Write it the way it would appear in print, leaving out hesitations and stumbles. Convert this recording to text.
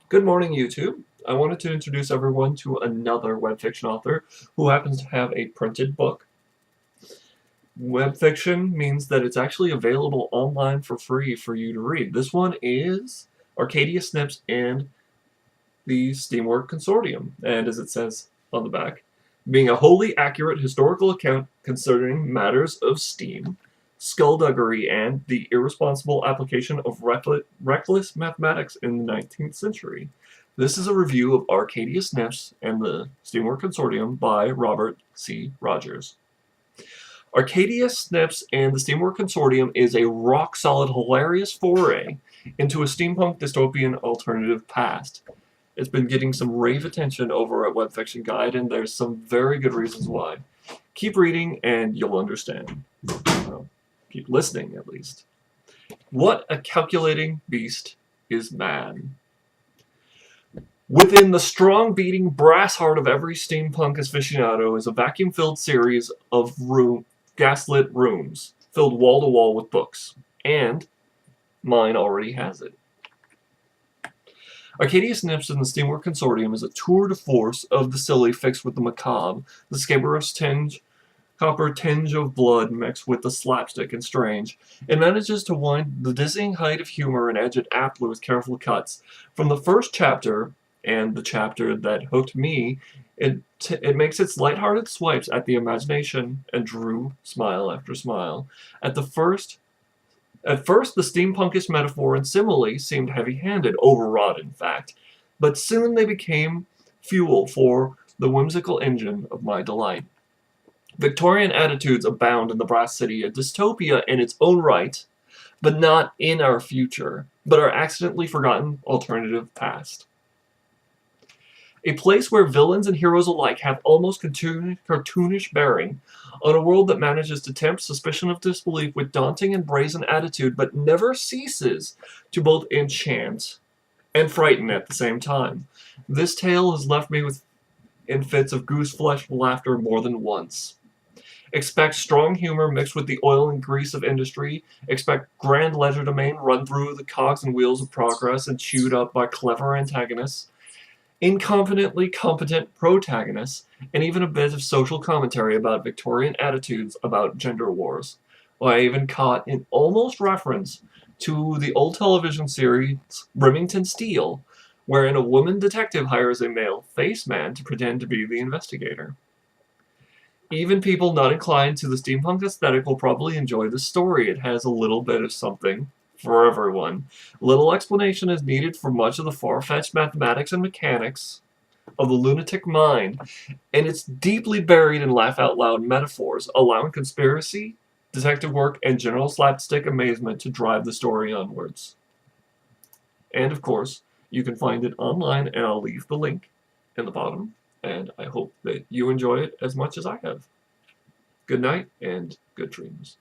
Good morning, YouTube. I wanted to introduce everyone to another web fiction author who happens to have a printed book. Web fiction means that it's actually available online for free for you to read. This one is Arcadia Snips and the Steamwork Consortium, and as it says on the back, being a wholly accurate historical account concerning matters of steam, skullduggery, and the irresponsible application of reckless mathematics in the 19th century. This is a review of Arcadia Snips and the Steamwork Consortium by Robert C. Rogers. Arcadia Snips and the Steamwork Consortium is a rock-solid, hilarious foray into a steampunk dystopian alternative past. It's been getting some rave attention over at Web Fiction Guide, and there's some very good reasons why. Keep reading and you'll understand. Well, keep listening, at least. What a calculating beast is man. Within the strong beating brass heart of every steampunk aficionado is a vacuum-filled series of gaslit rooms, filled wall-to-wall with books. And mine already has it. Arcadia Snips and the Steamwork Consortium is a tour de force of the silly fixed with the macabre, the scabrous copper tinge of blood mixed with the slapstick and strange. It manages to wind the dizzying height of humor and edge it aptly with careful cuts. From the first chapter, and the chapter that hooked me, it makes its lighthearted swipes at the imagination and drew smile after smile. At first, the steampunkish metaphor and simile seemed heavy-handed, overwrought in fact, but soon they became fuel for the whimsical engine of my delight. Victorian attitudes abound in the Brass City, a dystopia in its own right, but not in our future, but our accidentally forgotten alternative past. A place where villains and heroes alike have almost cartoonish bearing, on a world that manages to tempt suspicion of disbelief with daunting and brazen attitude, but never ceases to both enchant and frighten at the same time. This tale has left me in fits of goose-flesh laughter more than once. Expect strong humor mixed with the oil and grease of industry. Expect grand legerdemain run through the cogs and wheels of progress and chewed up by clever antagonists, incompetently competent protagonists, and even a bit of social commentary about Victorian attitudes about gender wars. Well, I even caught an almost reference to the old television series Remington Steele, wherein a woman detective hires a male face man to pretend to be the investigator. Even people not inclined to the steampunk aesthetic will probably enjoy this story. It has a little bit of something for everyone. Little explanation is needed for much of the far-fetched mathematics and mechanics of the lunatic mind, and it's deeply buried in laugh-out-loud metaphors, allowing conspiracy, detective work, and general slapstick amazement to drive the story onwards. And, of course, you can find it online, and I'll leave the link in the bottom, and I hope that you enjoy it as much as I have. Good night, and good dreams.